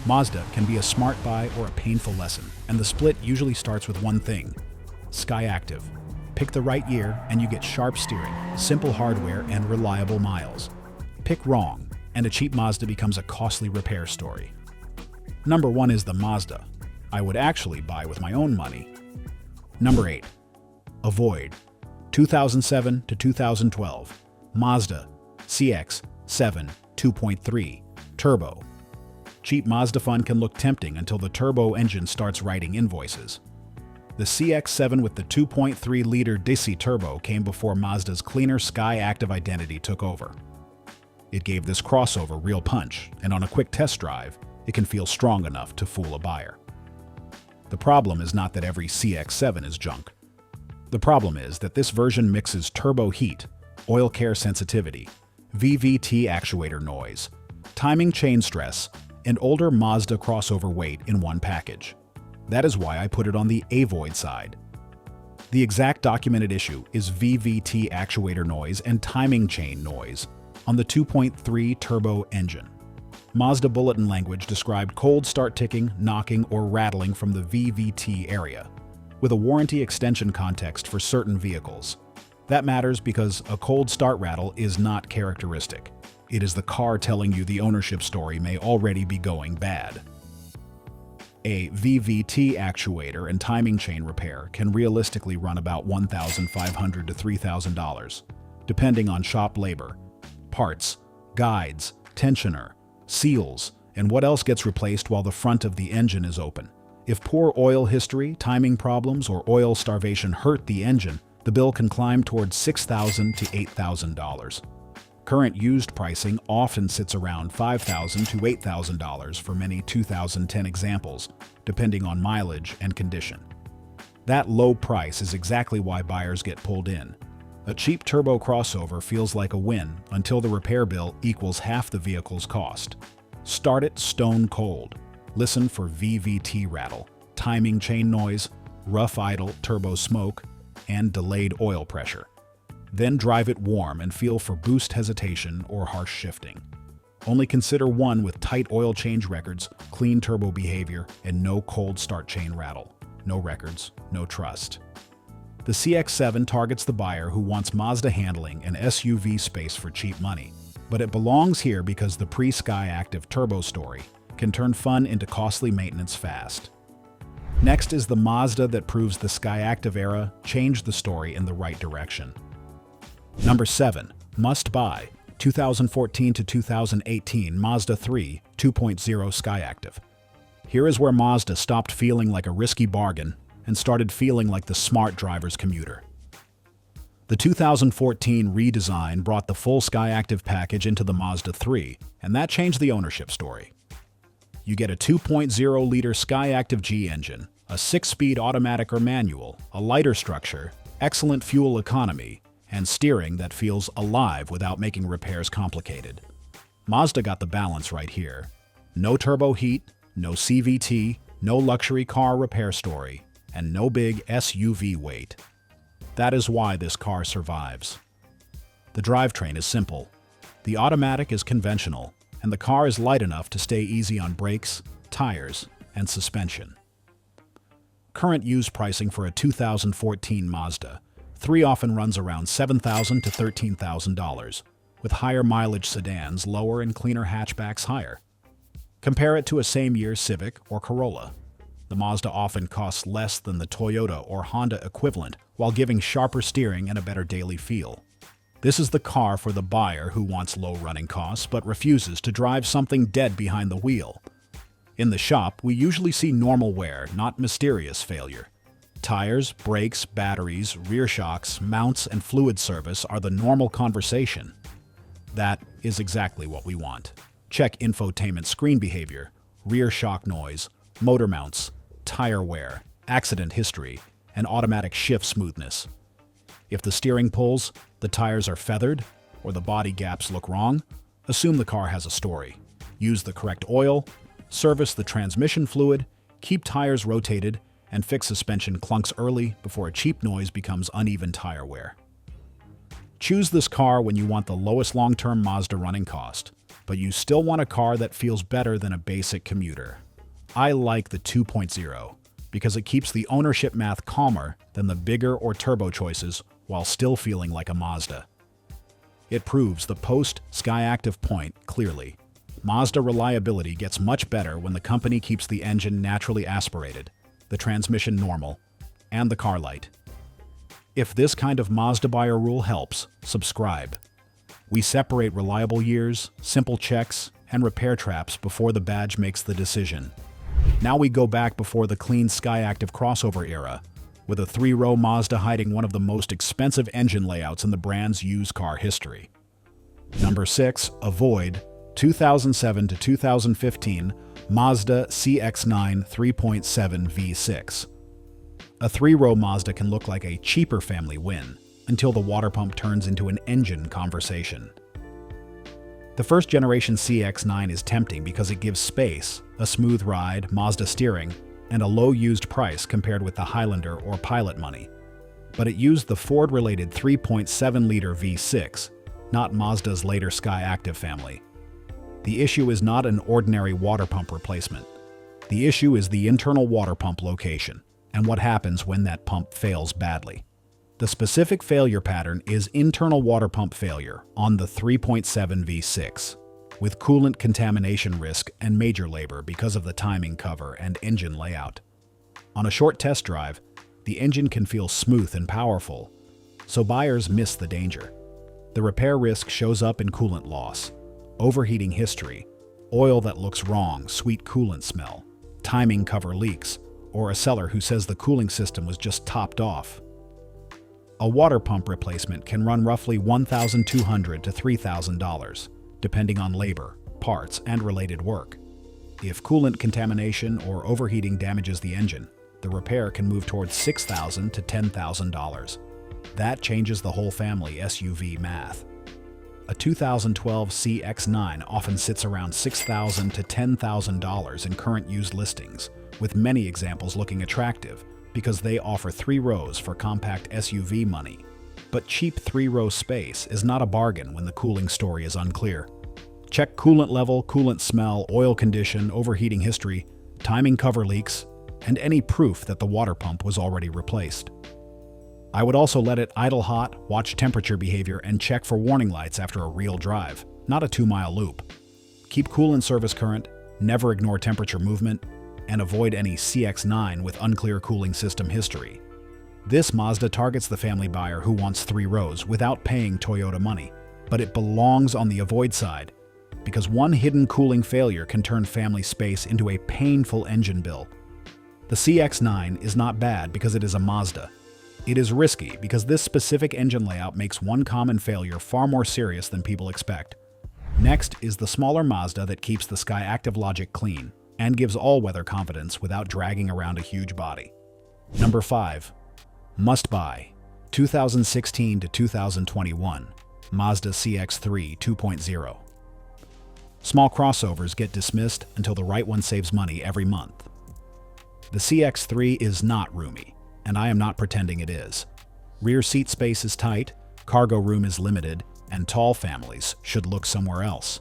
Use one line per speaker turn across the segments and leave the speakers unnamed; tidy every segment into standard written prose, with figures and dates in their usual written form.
Mazda can be a smart buy or a painful lesson, and the split usually starts with one thing: SkyActiv. Pick the right year and you get sharp steering, simple hardware, and reliable miles. Pick wrong, and a cheap Mazda becomes a costly repair story. Number 1 is the Mazda I would actually buy with my own money. Number 8. Avoid 2007 to 2012 Mazda CX-7 2.3 Turbo. Cheap Mazda fun can look tempting until the turbo engine starts writing invoices. The CX-7 with the 2.3-liter DC turbo came before Mazda's cleaner SkyActiv identity took over. It gave this crossover real punch, and on a quick test drive, it can feel strong enough to fool a buyer. The problem is not that every CX-7 is junk. The problem is that this version mixes turbo heat, oil care sensitivity, VVT actuator noise, timing chain stress, and older Mazda crossover weight in one package. That is why I put it on the avoid side. The exact documented issue is VVT actuator noise and timing chain noise on the 2.3 turbo engine. Mazda bulletin language described cold start ticking, knocking, or rattling from the VVT area, with a warranty extension context for certain vehicles. That matters because a cold start rattle is not characteristic. It is the car telling you the ownership story may already be going bad. A VVT actuator and timing chain repair can realistically run about $1,500 to $3,000, depending on shop labor, parts, guides, tensioner, seals, and what else gets replaced while the front of the engine is open. If poor oil history, timing problems, or oil starvation hurt the engine, the bill can climb towards $6,000 to $8,000. Current used pricing often sits around $5,000 to $8,000 for many 2010 examples, depending on mileage and condition. That low price is exactly why buyers get pulled in. A cheap turbo crossover feels like a win until the repair bill equals half the vehicle's cost. Start it stone cold. Listen for VVT rattle, timing chain noise, rough idle turbo smoke, and delayed oil pressure. Then drive it warm and feel for boost hesitation or harsh shifting. Only consider one with tight oil change records, clean turbo behavior, and no cold start chain rattle. No records, no trust. The CX-7 targets the buyer who wants Mazda handling and SUV space for cheap money. But it belongs here because the pre-SkyActiv turbo story can turn fun into costly maintenance fast. Next is the Mazda that proves the SkyActiv era changed the story in the right direction. Number 7. Must buy 2014 to 2018 Mazda 3 2.0 SkyActiv. Here is where Mazda stopped feeling like a risky bargain and started feeling like the smart driver's commuter. The 2014 redesign brought the full SkyActiv package into the Mazda 3, and that changed the ownership story. You get a 2.0-liter SkyActiv G engine, a 6-speed automatic or manual, a lighter structure, excellent fuel economy, and steering that feels alive without making repairs complicated. Mazda got the balance right here. No turbo heat, no CVT, no luxury car repair story, and no big SUV weight. That is why this car survives. The drivetrain is simple. The automatic is conventional, and the car is light enough to stay easy on brakes, tires, and suspension. Current used pricing for a 2014 Mazda 3 often runs around $7,000 to $13,000, with higher mileage sedans lower and cleaner hatchbacks higher. Compare it to a same-year Civic or Corolla. The Mazda often costs less than the Toyota or Honda equivalent while giving sharper steering and a better daily feel. This is the car for the buyer who wants low running costs but refuses to drive something dead behind the wheel. In the shop, we usually see normal wear, not mysterious failure. Tires, brakes, batteries, rear shocks, mounts, and fluid service are the normal conversation. That is exactly what we want. Check infotainment screen behavior, rear shock noise, motor mounts, tire wear, accident history, and automatic shift smoothness. If the steering pulls, the tires are feathered, or the body gaps look wrong, assume the car has a story. Use the correct oil, service the transmission fluid, keep tires rotated, and fix suspension clunks early before a cheap noise becomes uneven tire wear. Choose this car when you want the lowest long-term Mazda running cost. but you still want a car that feels better than a basic commuter. I like the 2.0 because it keeps the ownership math calmer than the bigger or turbo choices while still feeling like a Mazda. It proves the post-SkyActiv point clearly. Mazda reliability gets much better when the company keeps the engine naturally aspirated, the transmission normal, and the car light. If this kind of Mazda buyer rule helps, subscribe. We separate reliable years, simple checks, and repair traps before the badge makes the decision. Now we go back before the clean SkyActiv crossover era, with a 3-row Mazda hiding one of the most expensive engine layouts in the brand's used car history. Number 6. Avoid 2007 to 2015 Mazda CX-9 3.7 V6. A 3-row Mazda can look like a cheaper family win until the water pump turns into an engine conversation. The first generation CX-9 is tempting because it gives space, a smooth ride, Mazda steering, and a low used price compared with the Highlander or Pilot money. But it used the Ford-related 3.7-liter V6, not Mazda's later SkyActiv family. The issue is not an ordinary water pump replacement. The issue is the internal water pump location and what happens when that pump fails badly. The specific failure pattern is internal water pump failure on the 3.7 V6, with coolant contamination risk and major labor because of the timing cover and engine layout. On a short test drive, the engine can feel smooth and powerful, so buyers miss the danger. The repair risk shows up in coolant loss, overheating history, oil that looks wrong, sweet coolant smell, timing cover leaks, or a seller who says the cooling system was just topped off. A water pump replacement can run roughly $1,200 to $3,000, depending on labor, parts, and related work. If coolant contamination or overheating damages the engine, the repair can move towards $6,000 to $10,000. That changes the whole family SUV math. A 2012 CX-9 often sits around $6,000 to $10,000 in current used listings, with many examples looking attractive because they offer 3 rows for compact SUV money. But cheap 3-row space is not a bargain when the cooling story is unclear. Check coolant level, coolant smell, oil condition, overheating history, timing cover leaks, and any proof that the water pump was already replaced. I would also let it idle hot, watch temperature behavior, and check for warning lights after a real drive, not a 2-mile loop. Keep coolant service current, never ignore temperature movement, and avoid any CX-9 with unclear cooling system history. This Mazda targets the family buyer who wants 3 rows without paying Toyota money, but it belongs on the avoid side because one hidden cooling failure can turn family space into a painful engine bill. The CX-9 is not bad because it is a Mazda. It is risky because this specific engine layout makes one common failure far more serious than people expect. Next is the smaller Mazda that keeps the SkyActiv logic clean and gives all-weather confidence without dragging around a huge body. Number 5. Must buy 2016 to 2021 Mazda CX-3 2.0. Small crossovers get dismissed until the right one saves money every month. The CX-3 is not roomy, and I am not pretending it is. Rear seat space is tight, cargo room is limited, and tall families should look somewhere else.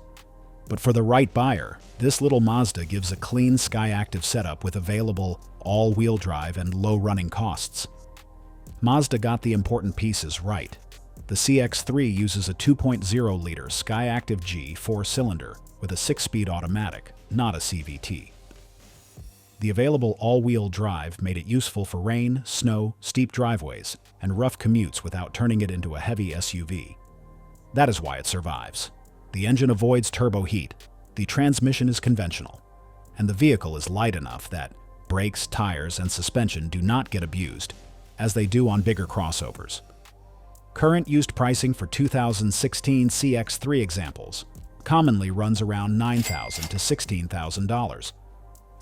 But for the right buyer, this little Mazda gives a clean SkyActiv setup with available all-wheel drive and low running costs. Mazda got the important pieces right. The CX-3 uses a 2.0-liter SkyActiv G 4-cylinder with a 6-speed automatic, not a CVT. The available all-wheel drive made it useful for rain, snow, steep driveways, and rough commutes without turning it into a heavy SUV. That is why it survives. The engine avoids turbo heat, the transmission is conventional, and the vehicle is light enough that brakes, tires, and suspension do not get abused, as they do on bigger crossovers. Current used pricing for 2016 CX-3 examples commonly runs around $9,000 to $16,000,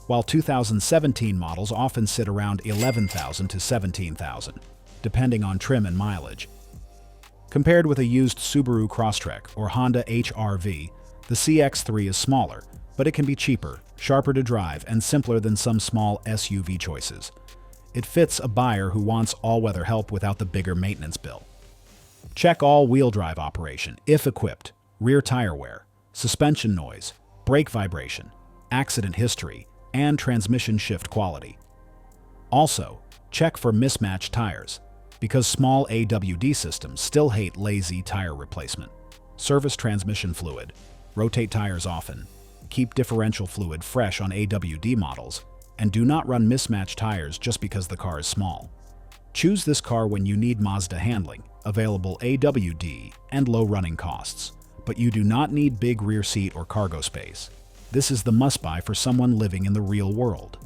while 2017 models often sit around $11,000 to $17,000, depending on trim and mileage. Compared with a used Subaru Crosstrek or Honda HR-V, the CX-3 is smaller, but it can be cheaper, sharper to drive, and simpler than some small SUV choices. It fits a buyer who wants all-weather help without the bigger maintenance bill. Check all-wheel drive operation, if equipped, rear tire wear, suspension noise, brake vibration, accident history, and transmission shift quality. Also, check for mismatched tires, because small AWD systems still hate lazy tire replacement. Service transmission fluid, rotate tires often, keep differential fluid fresh on AWD models, and do not run mismatched tires just because the car is small. Choose this car when you need Mazda handling, available AWD, and low running costs, but you do not need big rear seat or cargo space. This is the must-buy for someone living in the real world.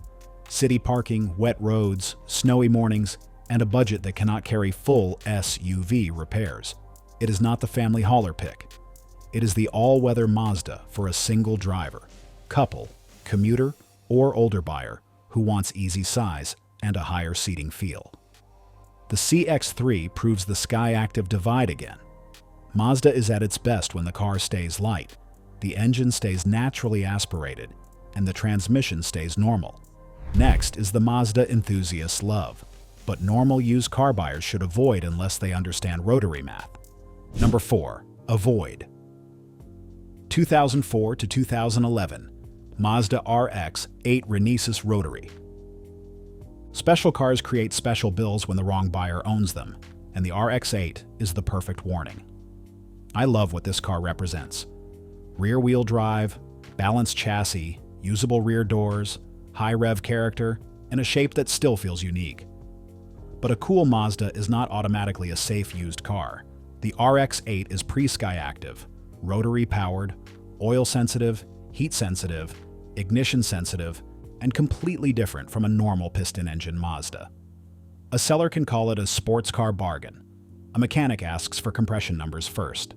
City parking, wet roads, snowy mornings, and a budget that cannot carry full SUV repairs. It is not the family hauler pick. It is the all-weather Mazda for a single driver, couple, commuter, or older buyer who wants easy size and a higher seating feel. The CX-3 proves the SkyActiv divide again. Mazda is at its best when the car stays light, the engine stays naturally aspirated, and the transmission stays normal. Next is the Mazda enthusiasts love, but normal used car buyers should avoid unless they understand rotary math. Number 4. Avoid. 2004 to 2011, Mazda RX-8 Renesis Rotary. Special cars create special bills when the wrong buyer owns them, and the RX-8 is the perfect warning. I love what this car represents. Rear-wheel drive, balanced chassis, usable rear doors, high rev character, and a shape that still feels unique. But a cool Mazda is not automatically a safe used car. The RX-8 is pre-SkyActiv, rotary-powered, oil-sensitive, heat-sensitive, ignition-sensitive, and completely different from a normal piston-engine Mazda. A seller can call it a sports car bargain. A mechanic asks for compression numbers first.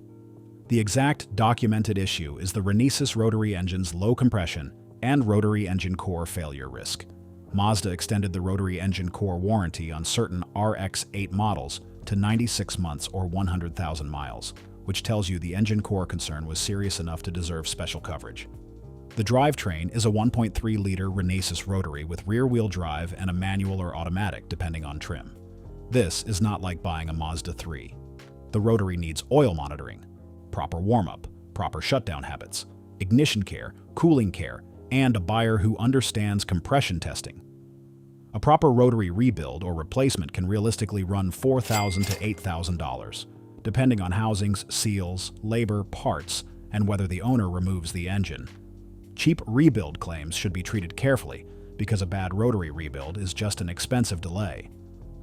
The exact documented issue is the Renesis rotary engine's low compression and rotary engine core failure risk. Mazda extended the rotary engine core warranty on certain RX-8 models to 96 months or 100,000 miles, which tells you the engine core concern was serious enough to deserve special coverage. The drivetrain is a 1.3-liter Renesis rotary with rear-wheel drive and a manual or automatic depending on trim. This is not like buying a Mazda 3. The rotary needs oil monitoring, proper warm-up, proper shutdown habits, ignition care, cooling care, and a buyer who understands compression testing. A proper rotary rebuild or replacement can realistically run $4,000 to $8,000, depending on housings, seals, labor, parts, and whether the owner removes the engine. Cheap rebuild claims should be treated carefully because a bad rotary rebuild is just an expensive delay.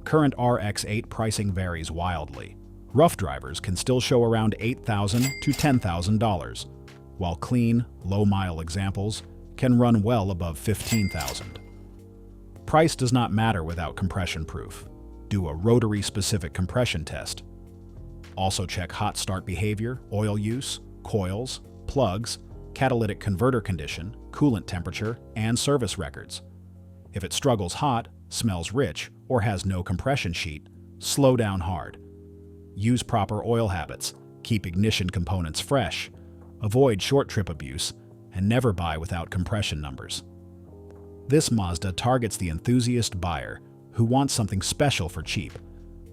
Current RX-8 pricing varies wildly. Rough drivers can still show around $8,000 to $10,000, while clean, low-mile examples can run well above $15,000. Price does not matter without compression proof. Do a rotary-specific compression test. Also check hot start behavior, oil use, coils, plugs, catalytic converter condition, coolant temperature, and service records. If it struggles hot, smells rich, or has no compression sheet, slow down hard. Use proper oil habits, keep ignition components fresh, avoid short trip abuse, and never buy without compression numbers. This Mazda targets the enthusiast buyer who wants something special for cheap,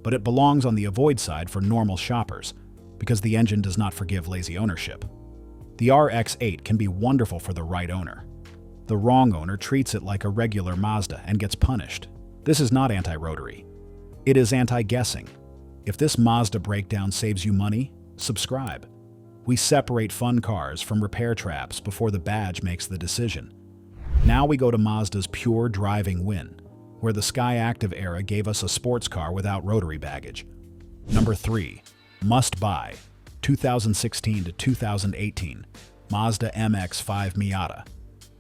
but it belongs on the avoid side for normal shoppers because the engine does not forgive lazy ownership. The RX-8 can be wonderful for the right owner. The wrong owner treats it like a regular Mazda and gets punished. This is not anti-rotary. It is anti-guessing. If this Mazda breakdown saves you money, subscribe. We separate fun cars from repair traps before the badge makes the decision. Now we go to Mazda's pure driving win, where the SkyActiv era gave us a sports car without rotary baggage. Number 3. Must buy. 2016 to 2018, Mazda MX-5 Miata.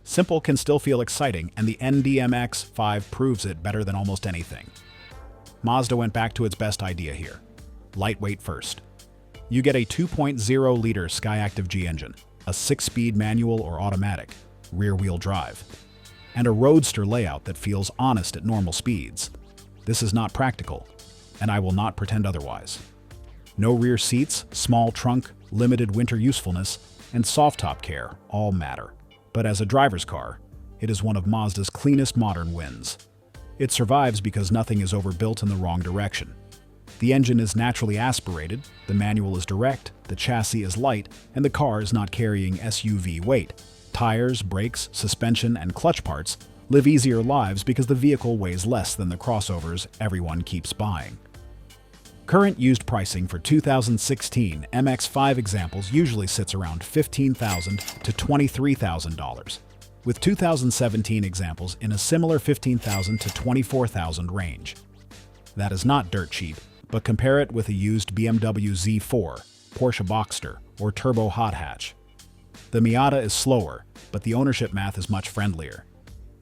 Simple can still feel exciting, and the NDMX-5 proves it better than almost anything. Mazda went back to its best idea here. Lightweight first. You get a 2.0-liter SkyActiv G engine, a 6-speed manual or automatic, rear-wheel drive, and a roadster layout that feels honest at normal speeds. This is not practical, and I will not pretend otherwise. No rear seats, small trunk, limited winter usefulness, and soft top care all matter. But as a driver's car, it is one of Mazda's cleanest modern wins. It survives because nothing is overbuilt in the wrong direction. The engine is naturally aspirated, the manual is direct, the chassis is light, and the car is not carrying SUV weight. Tires, brakes, suspension, and clutch parts live easier lives because the vehicle weighs less than the crossovers everyone keeps buying. Current used pricing for 2016 MX-5 examples usually sits around $15,000 to $23,000, with 2017 examples in a similar $15,000 to $24,000 range. That is not dirt cheap, but compare it with a used BMW Z4, Porsche Boxster, or Turbo Hot Hatch. The Miata is slower, but the ownership math is much friendlier.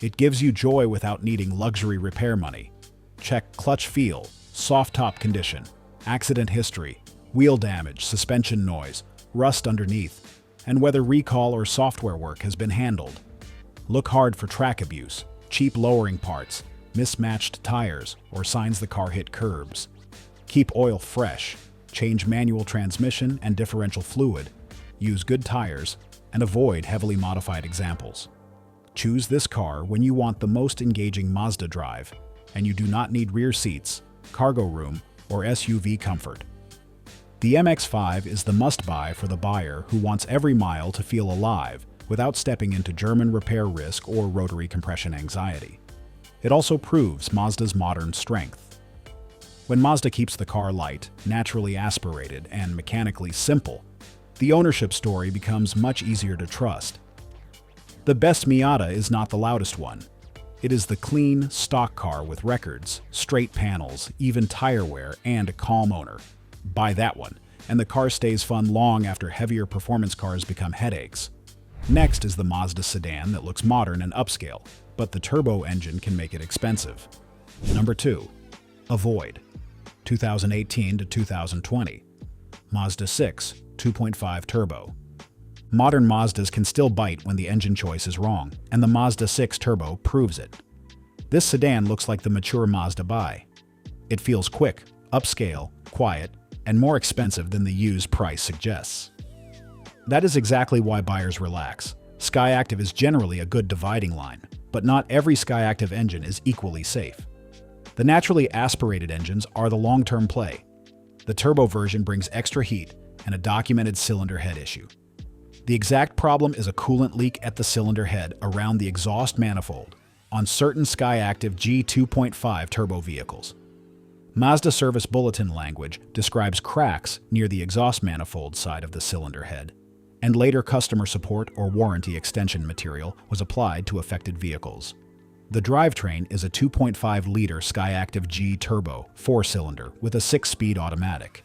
It gives you joy without needing luxury repair money. Check clutch feel, soft top condition, accident history, wheel damage, suspension noise, rust underneath, and whether recall or software work has been handled. Look hard for track abuse, cheap lowering parts, mismatched tires, or signs the car hit curbs. Keep oil fresh, change manual transmission and differential fluid, use good tires, and avoid heavily modified examples. Choose this car when you want the most engaging Mazda drive, and you do not need rear seats, cargo room, or SUV comfort. The MX-5 is the must-buy for the buyer who wants every mile to feel alive without stepping into German repair risk or rotary compression anxiety. It also proves Mazda's modern strength. When Mazda keeps the car light, naturally aspirated, and mechanically simple, the ownership story becomes much easier to trust. The best Miata is not the loudest one. It is the clean, stock car with records, straight panels, even tire wear, and a calm owner. Buy that one, and the car stays fun long after heavier performance cars become headaches. Next is the Mazda sedan that looks modern and upscale, but the turbo engine can make it expensive. Number 2. Avoid. 2018 to 2020. Mazda 6, 2.5 turbo. Modern Mazdas can still bite when the engine choice is wrong, and the Mazda 6 Turbo proves it. This sedan looks like the mature Mazda buy. It feels quick, upscale, quiet, and more expensive than the used price suggests. That is exactly why buyers relax. SkyActiv is generally a good dividing line, but not every SkyActiv engine is equally safe. The naturally aspirated engines are the long-term play. The turbo version brings extra heat and a documented cylinder head issue. The exact problem is a coolant leak at the cylinder head around the exhaust manifold on certain SkyActiv G2.5 turbo vehicles. Mazda Service Bulletin language describes cracks near the exhaust manifold side of the cylinder head, and later customer support or warranty extension material was applied to affected vehicles. The drivetrain is a 2.5-liter SkyActiv G Turbo 4-cylinder with a 6-speed automatic.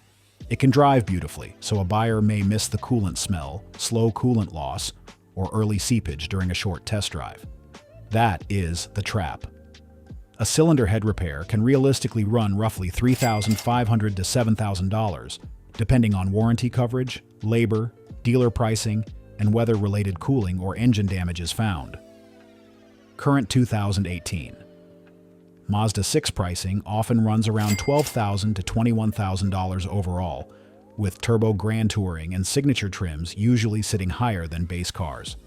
It can drive beautifully, so a buyer may miss the coolant smell, slow coolant loss, or early seepage during a short test drive. That is the trap. A cylinder head repair can realistically run roughly $3,500 to $7,000, depending on warranty coverage, labor, dealer pricing, and whether related cooling or engine damage is found. Current 2018. Mazda 6 pricing often runs around $12,000 to $21,000 overall, with Turbo Grand Touring and Signature trims usually sitting higher than base cars.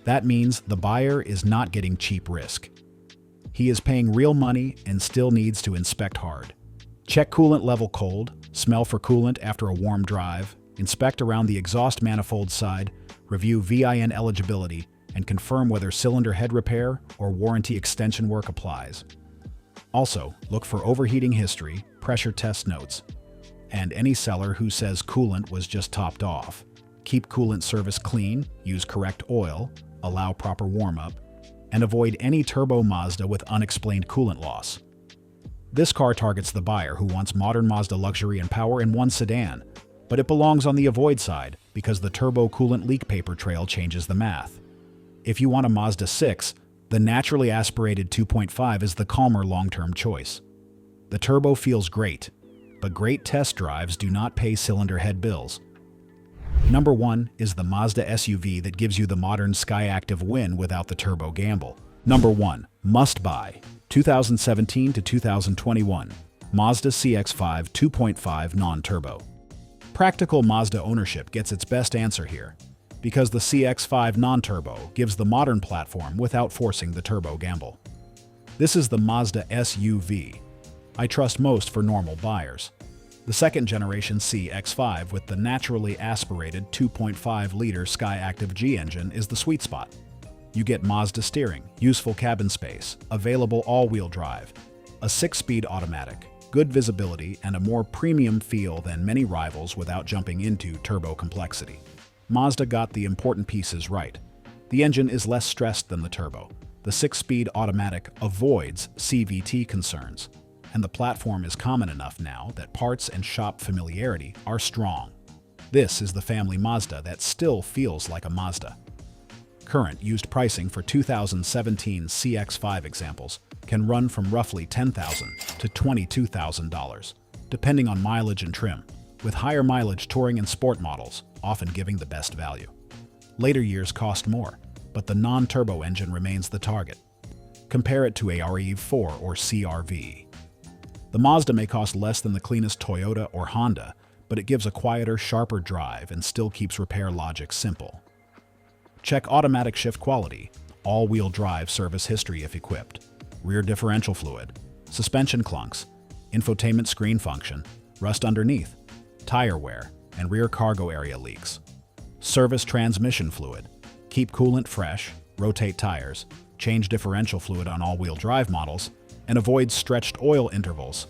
That means the buyer is not getting cheap risk. He is paying real money and still needs to inspect hard. Check coolant level cold, smell for coolant after a warm drive, inspect around the exhaust manifold side, review VIN eligibility, and confirm whether cylinder head repair or warranty extension work applies. Also, look for overheating history, pressure test notes, and any seller who says coolant was just topped off. Keep coolant service clean, use correct oil, allow proper warm-up, and avoid any turbo Mazda with unexplained coolant loss. This car targets the buyer who wants modern Mazda luxury and power in one sedan, but it belongs on the avoid side because the turbo coolant leak paper trail changes the math. If you want a Mazda 6, the naturally aspirated 2.5 is the calmer long-term choice. The turbo feels great, but great test drives do not pay cylinder head bills. Number 1 is the Mazda SUV that gives you the modern SkyActiv win without the turbo gamble. Number 1. Must buy. 2017 to 2021. Mazda CX-5 2.5 non-turbo. Practical Mazda ownership gets its best answer here, because the CX-5 non-turbo gives the modern platform without forcing the turbo gamble. This is the Mazda SUV. I trust most for normal buyers. The second generation CX-5 with the naturally aspirated 2.5-liter SkyActiv G engine is the sweet spot. You get Mazda steering, useful cabin space, available all-wheel drive, a 6-speed automatic, good visibility, and a more premium feel than many rivals without jumping into turbo complexity. Mazda got the important pieces right. The engine is less stressed than the turbo. The 6-speed automatic avoids CVT concerns, and the platform is common enough now that parts and shop familiarity are strong. This is the family Mazda that still feels like a Mazda. Current used pricing for 2017 CX-5 examples can run from roughly $10,000 to $22,000, depending on mileage and trim, with higher mileage touring and sport models often giving the best value. Later years cost more, but the non-turbo engine remains the target. Compare it to a RAV4 or CR-V. The Mazda may cost less than the cleanest Toyota or Honda, but it gives a quieter, sharper drive and still keeps repair logic simple. Check automatic shift quality, all-wheel drive service history if equipped, rear differential fluid, suspension clunks, infotainment screen function, rust underneath, tire wear, and rear cargo area leaks. Service transmission fluid, keep coolant fresh, rotate tires, change differential fluid on all-wheel drive models, and avoid stretched oil intervals.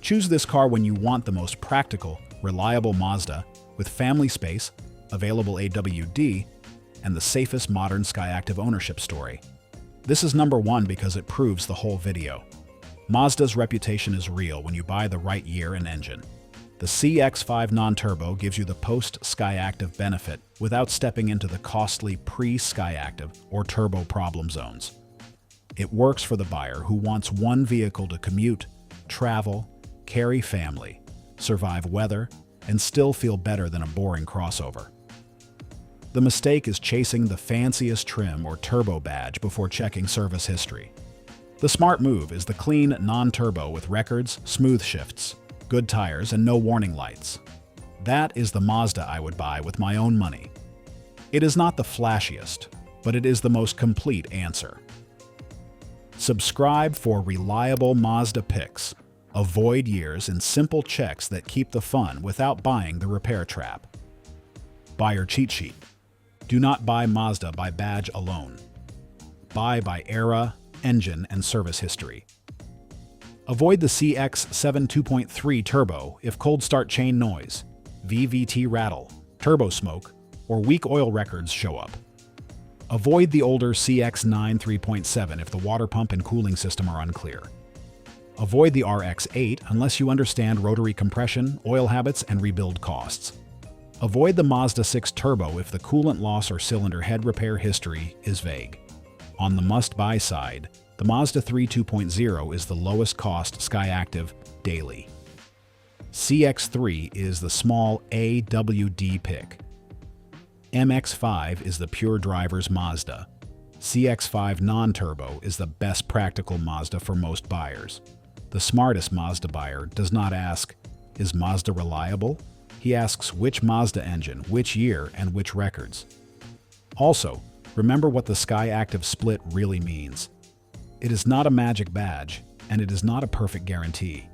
Choose this car when you want the most practical, reliable Mazda with family space, available AWD, and the safest modern SkyActiv ownership story. This is number one because it proves the whole video. Mazda's reputation is real when you buy the right year and engine. The CX-5 non-turbo gives you the post-SkyActiv benefit without stepping into the costly pre-SkyActiv or turbo problem zones. It works for the buyer who wants one vehicle to commute, travel, carry family, survive weather, and still feel better than a boring crossover. The mistake is chasing the fanciest trim or turbo badge before checking service history. The smart move is the clean non-turbo with records, smooth shifts, good tires, and no warning lights. That is the Mazda I would buy with my own money. It is not the flashiest, but it is the most complete answer. Subscribe for reliable Mazda picks. Avoid years and simple checks that keep the fun without buying the repair trap. Buyer cheat sheet. Do not buy Mazda by badge alone. Buy by era, engine, and service history. Avoid the CX-7 2.3 Turbo if cold start chain noise, VVT rattle, turbo smoke, or weak oil records show up. Avoid the older CX-9 3.7 if the water pump and cooling system are unclear. Avoid the RX-8 unless you understand rotary compression, oil habits, and rebuild costs. Avoid the Mazda 6 Turbo if the coolant loss or cylinder head repair history is vague. On the must-buy side, the Mazda 3 2.0 is the lowest cost SkyActiv daily. CX-3 is the small AWD pick. MX-5 is the pure driver's Mazda. CX-5 non-turbo is the best practical Mazda for most buyers. The smartest Mazda buyer does not ask, "Is Mazda reliable?" He asks which Mazda engine, which year, and which records. Also, remember what the SkyActiv split really means. It is not a magic badge, and it is not a perfect guarantee.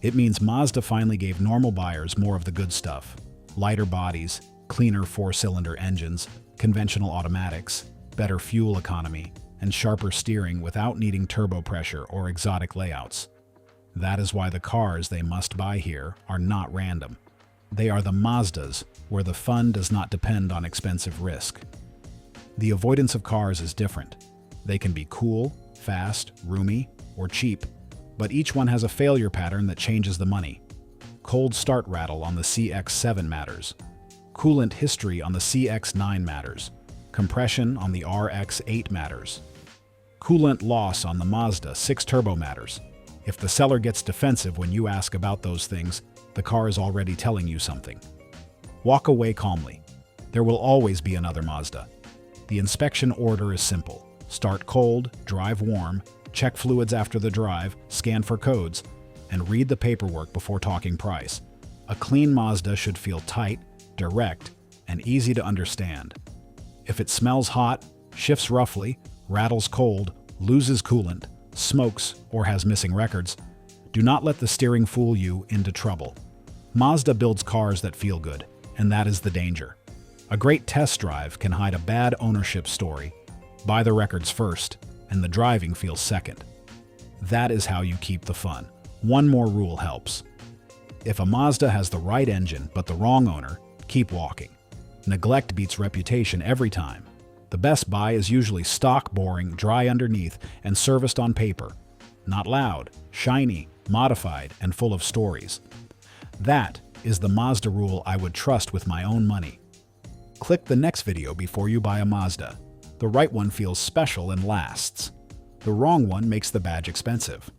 It means Mazda finally gave normal buyers more of the good stuff: lighter bodies, cleaner 4-cylinder engines, conventional automatics, better fuel economy, and sharper steering without needing turbo pressure or exotic layouts. That is why the cars they must buy here are not random. They are the Mazdas, where the fun does not depend on expensive risk. The avoidance of cars is different. They can be cool, fast, roomy, or cheap, but each one has a failure pattern that changes the money. Cold start rattle on the CX-7 matters. Coolant history on the CX-9 matters. Compression on the RX-8 matters. Coolant loss on the Mazda 6 Turbo matters. If the seller gets defensive when you ask about those things, the car is already telling you something. Walk away calmly. There will always be another Mazda. The inspection order is simple. Start cold, drive warm, check fluids after the drive, scan for codes, and read the paperwork before talking price. A clean Mazda should feel tight, direct, and easy to understand. If it smells hot, shifts roughly, rattles cold, loses coolant, smokes, or has missing records, Do not let the steering fool you into trouble. Mazda builds cars that feel good, and that is the danger. A great test drive can hide a bad ownership story. Buy the records first, and the driving feels second. That is how you keep the fun. One more rule helps. If a Mazda has the right engine but the wrong owner, keep walking. Neglect beats reputation every time. The best buy is usually stock, boring, dry underneath, and serviced on paper. Not loud, shiny, modified, and full of stories. That is the Mazda rule I would trust with my own money. Click the next video before you buy a Mazda. The right one feels special and lasts. The wrong one makes the badge expensive.